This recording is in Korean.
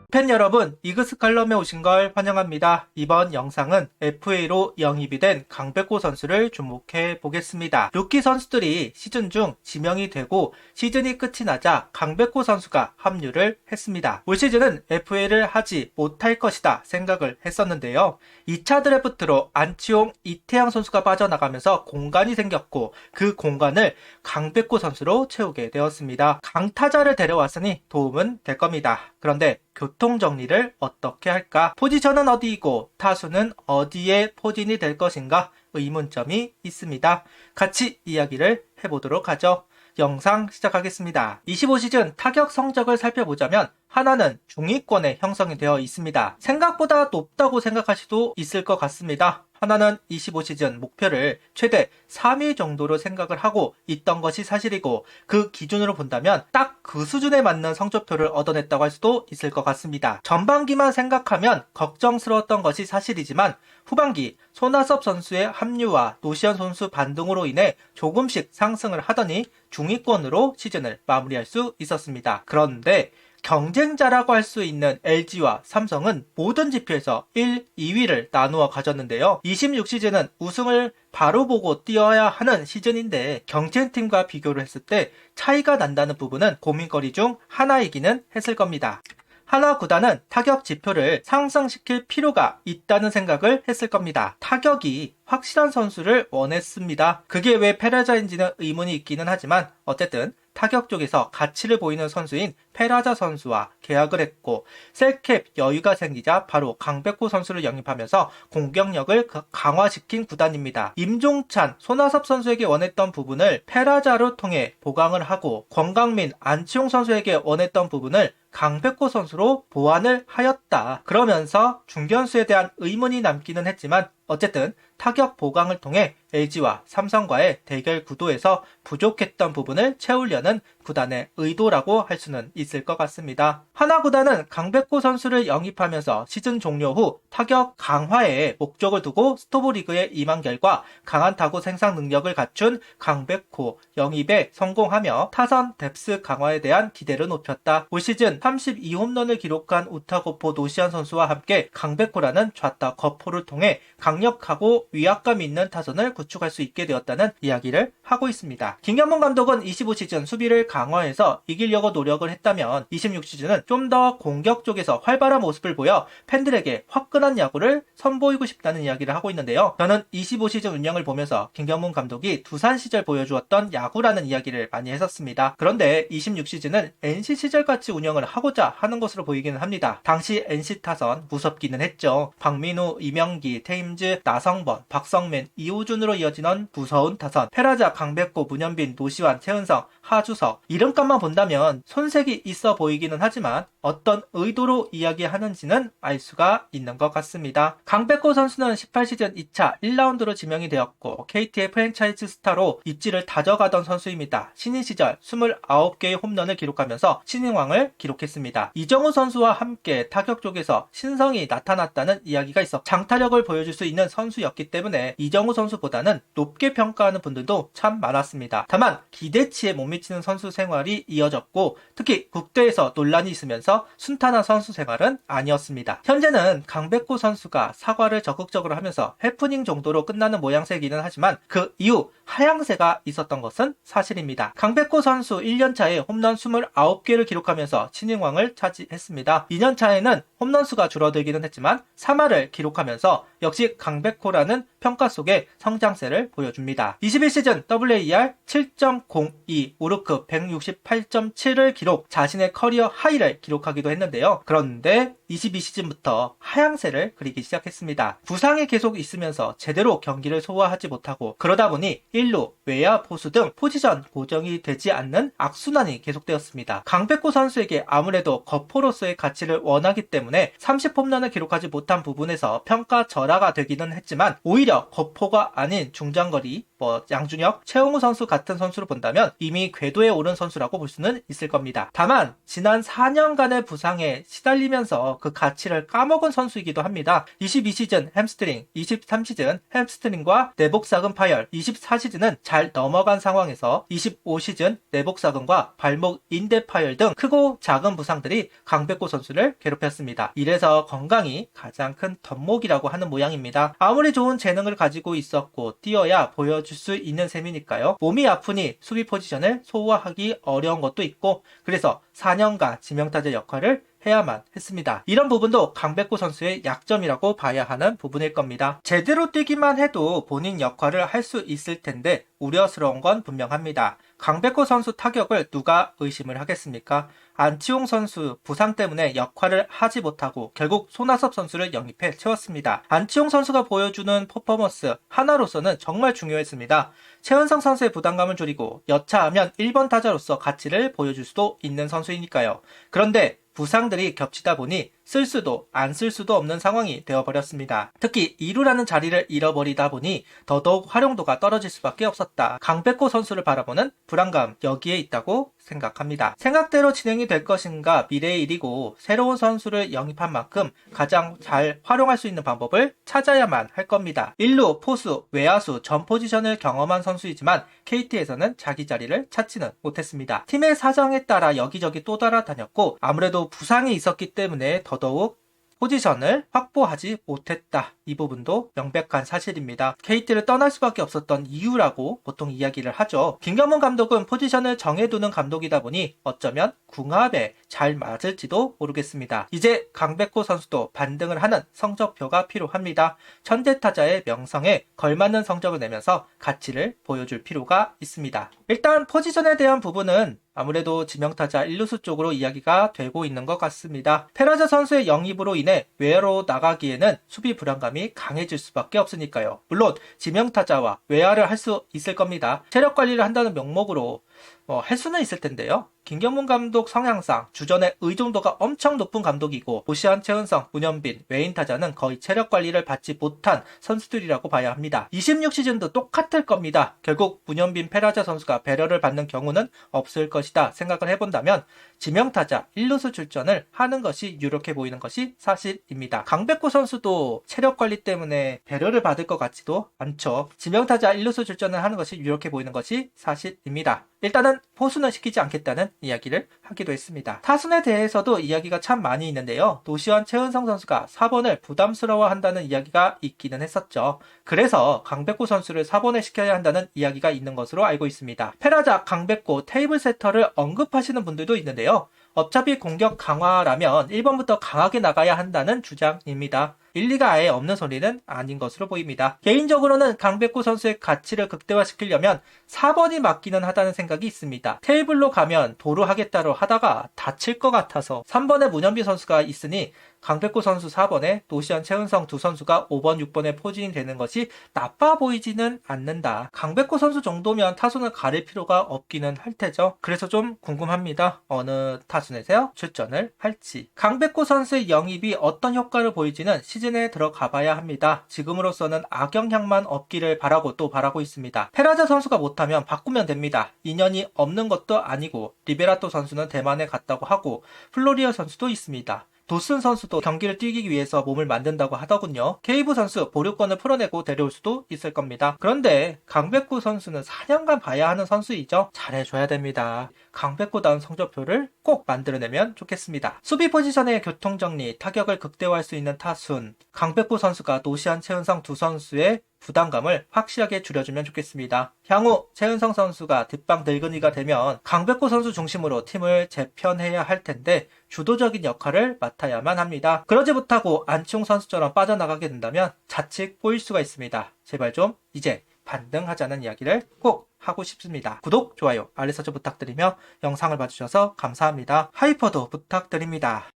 팬 여러분, 이그스칼럼에 오신 걸 환영합니다. 이번 영상은 FA로 영입이 된 강백호 선수를 주목해 보겠습니다. 루키 선수들이 시즌 중 지명이 되고 시즌이 끝이 나자 강백호 선수가 합류를 했습니다. 올 시즌은 FA를 하지 못할 것이다 생각을 했었는데요. 2차 드래프트로 안치홍, 이태양 선수가 빠져나가면서 공간이 생겼고 그 공간을 강백호 선수로 채우게 되었습니다. 강타자를 데려왔으니 도움은 될 겁니다. 그런데 교통 정리를 어떻게 할까? 포지션은 어디이고 타수는 어디에 포진이 될 것인가? 의문점이 있습니다. 같이 이야기를 해보도록 하죠. 영상 시작하겠습니다. 25시즌 타격 성적을 살펴보자면 하나는 중위권에 형성이 되어 있습니다. 생각보다 높다고 생각할 수도 있을 것 같습니다. 하나는 25시즌 목표를 최대 3위 정도로 생각을 하고 있던 것이 사실이고 그 기준으로 본다면 딱 그 수준에 맞는 성적표를 얻어냈다고 할 수도 있을 것 같습니다. 전반기만 생각하면 걱정스러웠던 것이 사실이지만 후반기 손아섭 선수의 합류와 노시현 선수 반등으로 인해 조금씩 상승을 하더니 중위권으로 시즌을 마무리할 수 있었습니다. 그런데 경쟁자라고 할 수 있는 LG와 삼성은 모든 지표에서 1, 2위를 나누어 가졌는데요. 26시즌은 우승을 바로 보고 뛰어야 하는 시즌인데 경쟁팀과 비교를 했을 때 차이가 난다는 부분은 고민거리 중 하나이기는 했을 겁니다. 하나 구단은 타격 지표를 상승시킬 필요가 있다는 생각을 했을 겁니다. 타격이 확실한 선수를 원했습니다. 그게 왜 페라자인지는 의문이 있기는 하지만 어쨌든 타격 쪽에서 가치를 보이는 선수인 페라자 선수와 계약을 했고 셀캡 여유가 생기자 바로 강백호 선수를 영입하면서 공격력을 강화시킨 구단입니다. 임종찬, 손아섭 선수에게 원했던 부분을 페라자로 통해 보강을 하고 권강민, 안치홍 선수에게 원했던 부분을 강백호 선수로 보완을 하였다. 그러면서 중견수에 대한 의문이 남기는 했지만 어쨌든 타격 보강을 통해 LG와 삼성과의 대결 구도에서 부족했던 부분을 채우려는 구단의 의도라고 할 수는 있을 것 같습니다. 하나 구단은 강백호 선수를 영입하면서 시즌 종료 후 타격 강화에 목적을 두고 스토브리그에 임한 결과 강한 타구 생산 능력을 갖춘 강백호 영입에 성공하며 타선 뎁스 강화에 대한 기대를 높였다. 올 시즌 32홈런을 기록한 우타거포 노시안 선수와 함께 강백호라는 좌타 거포를 통해 강력하고 위압감 있는 타선을 구축할 수 있게 되었다는 이야기를 하고 있습니다. 김경문 감독은 25시즌 수비를 강화해서 이기려고 노력을 했다면 26시즌은 좀 더 공격 쪽에서 활발한 모습을 보여 팬들에게 화끈한 야구를 선보이고 싶다는 이야기를 하고 있는데요. 저는 25시즌 운영을 보면서 김경문 감독이 두산 시절 보여주었던 야구라는 이야기를 많이 했었습니다. 그런데 26시즌은 NC 시절같이 운영을 하고자 하는 것으로 보이기는 합니다. 당시 NC 타선 무섭기는 했죠. 박민우, 이명기, 테임즈, 나성범, 박성민, 이호준으로 이어지는 무서운 타선, 페라자, 강백호, 문현빈, 노시환, 최은성, 하주석 이름값만 본다면 손색이 있어 보이기는 하지만 어떤 의도로 이야기하는지는 알 수가 있는 것 같습니다. 강백호 선수는 18시즌 2차 1라운드로 지명이 되었고 KT의 프랜차이즈 스타로 입지를 다져가던 선수입니다. 신인 시절 29개의 홈런을 기록하면서 신인왕을 기록했습니다. 이정우 선수와 함께 타격 쪽에서 신성이 나타났다는 이야기가 있어 장타력을 보여줄 수 있는 선수였기 때문에 이정우 선수보다는 높게 평가하는 분들도 참 많았습니다. 다만 기대치에 못 미치는 선수 생활이 이어졌고 특히 국대에서 논란이 있으면서 순탄한 선수 생활은 아니었습니다. 현재는 강백호 선수가 사과를 적극적으로 하면서 해프닝 정도로 끝나는 모양새이기는 하지만 그 이후 하향세가 있었던 것은 사실입니다. 강백호 선수 1년차에 홈런 29개를 기록하면서 신인왕을 차지했습니다. 2년차에는 홈런 수가 줄어들기는 했지만 3할을 기록하면서 역시 강백호라는 평가 속에 성장세를 보여줍니다. 21시즌 WAR 7.02, 우르크 168.7을 기록, 자신의 커리어 하이를 기록하기도 했는데요. 그런데 22시즌부터 하향세를 그리기 시작했습니다. 부상이 계속 있으면서 제대로 경기를 소화하지 못하고 그러다 보니 1루, 외야, 포수 등 포지션 고정이 되지 않는 악순환이 계속되었습니다. 강백호 선수에게 아무래도 거포로서의 가치를 원하기 때문에 30홈런을 기록하지 못한 부분에서 평가 절하가 되기는 했지만 오히려 거포가 아닌 중장거리 양준혁, 최용우 선수 같은 선수를 본다면 이미 궤도에 오른 선수라고 볼 수는 있을 겁니다. 다만 지난 4년간의 부상에 시달리면서 그 가치를 까먹은 선수이기도 합니다. 22시즌 햄스트링, 23시즌 햄스트링과 내복사근 파열, 24시즌은 잘 넘어간 상황에서 25시즌 내복사근과 발목 인대 파열 등 크고 작은 부상들이 강백호 선수를 괴롭혔습니다. 이래서 건강이 가장 큰 덕목이라고 하는 모양입니다. 아무리 좋은 재능을 가지고 있었고 뛰어야 보여줄 수 있는 셈이니까요. 몸이 아프니 수비 포지션을 소화하기 어려운 것도 있고 그래서 4년간 지명타자 역할을 해야만 했습니다. 이런 부분도 강백호 선수의 약점이라고 봐야 하는 부분일 겁니다. 제대로 뛰기만 해도 본인 역할을 할 수 있을 텐데 우려스러운 건 분명합니다. 강백호 선수 타격을 누가 의심을 하겠습니까? 안치홍 선수 부상 때문에 역할을 하지 못하고 결국 손아섭 선수를 영입해 채웠습니다. 안치홍 선수가 보여주는 퍼포먼스 하나로서는 정말 중요했습니다. 최은성 선수의 부담감을 줄이고 여차하면 1번 타자로서 가치를 보여줄 수도 있는 선수이니까요. 그런데 부상들이 겹치다 보니 쓸 수도 안 쓸 수도 없는 상황이 되어버렸습니다. 특히 2루라는 자리를 잃어버리다 보니 더더욱 활용도가 떨어질 수밖에 없었다. 강백호 선수를 바라보는 불안감 여기에 있다고 생각합니다. 생각대로 진행이 될 것인가 미래의 일이고 새로운 선수를 영입한 만큼 가장 잘 활용할 수 있는 방법을 찾아야만 할 겁니다. 1루, 포수, 외야수 전 포지션을 경험한 선수이지만 KT에서는 자기 자리를 찾지는 못했습니다. 팀의 사정에 따라 여기저기 또 따라다녔고 아무래도 부상이 있었기 때문에 더더욱 포지션을 확보하지 못했다. 이 부분도 명백한 사실입니다. KT를 떠날 수밖에 없었던 이유라고 보통 이야기를 하죠. 김경문 감독은 포지션을 정해두는 감독이다 보니 어쩌면 궁합에 잘 맞을지도 모르겠습니다. 이제 강백호 선수도 반등을 하는 성적표가 필요합니다. 천재타자의 명성에 걸맞는 성적을 내면서 가치를 보여줄 필요가 있습니다. 일단 포지션에 대한 부분은 아무래도 지명타자 1루수 쪽으로 이야기가 되고 있는 것 같습니다. 페라자 선수의 영입으로 인해 외야로 나가기에는 수비 불안감이 강해질 수밖에 없으니까요. 물론 지명타자와 외야를 할 수 있을 겁니다. 체력 관리를 한다는 명목으로 할 수는 있을 텐데요. 김경문 감독 성향상 주전의 의존도가 엄청 높은 감독이고 오시안, 최은성, 문현빈, 외인 타자는 거의 체력 관리를 받지 못한 선수들이라고 봐야 합니다. 26시즌도 똑같을 겁니다. 결국 문현빈, 페라자 선수가 배려를 받는 경우는 없을 것이다 생각을 해본다면 지명타자 1루수 출전을 하는 것이 유력해 보이는 것이 사실입니다. 강백호 선수도 체력 관리 때문에 배려를 받을 것 같지도 않죠. 지명타자 1루수 출전을 하는 것이 유력해 보이는 것이 사실입니다. 일단은 포수는 시키지 않겠다는 이야기를 하기도 했습니다. 타순에 대해서도 이야기가 참 많이 있는데요. 노시환, 최은성 선수가 4번을 부담스러워한다는 이야기가 있기는 했었죠. 그래서 강백호 선수를 4번에 시켜야 한다는 이야기가 있는 것으로 알고 있습니다. 페라자, 강백호, 테이블 세터를 언급하시는 분들도 있는데요. 어차피 공격 강화라면 1번부터 강하게 나가야 한다는 주장입니다. 일리가 아예 없는 소리는 아닌 것으로 보입니다. 개인적으로는 강백호 선수의 가치를 극대화시키려면 4번이 맞기는 하다는 생각이 있습니다. 테이블로 가면 도루 하겠다로 하다가 다칠 것 같아서 3번에 문현빈 선수가 있으니 강백호 선수 4번에 노시안, 최은성 두 선수가 5번, 6번에 포진이 되는 것이 나빠 보이지는 않는다. 강백호 선수 정도면 타순을 가릴 필요가 없기는 할 테죠. 그래서 좀 궁금합니다. 어느 타순에서 출전을 할지. 강백호 선수의 영입이 어떤 효과를 보일지는 시즌에 들어가 봐야 합니다. 지금으로서는 악영향만 없기를 바라고 또 바라고 있습니다. 페라자 선수가 못하면 바꾸면 됩니다. 인연이 없는 것도 아니고 리베라토 선수는 대만에 갔다고 하고 플로리어 선수도 있습니다. 도슨 선수도 경기를 뛰기 위해서 몸을 만든다고 하더군요. 케이브 선수 보류권을 풀어내고 데려올 수도 있을 겁니다. 그런데 강백호 선수는 4년간 봐야 하는 선수이죠. 잘해줘야 됩니다. 강백호다운 성적표를 꼭 만들어내면 좋겠습니다. 수비 포지션의 교통정리, 타격을 극대화할 수 있는 타순, 강백호 선수가 노시안, 최은성 두 선수의 부담감을 확실하게 줄여주면 좋겠습니다. 향후 최은성 선수가 뒷방 늙은이가 되면 강백호 선수 중심으로 팀을 재편해야 할 텐데 주도적인 역할을 맡아야만 합니다. 그러지 못하고 안치홍 선수처럼 빠져나가게 된다면 자칫 꼬일 수가 있습니다. 제발 좀 이제 반등하자는 이야기를 꼭 하고 싶습니다. 구독, 좋아요, 알림 설정 부탁드리며 영상을 봐주셔서 감사합니다. 하이퍼도 부탁드립니다.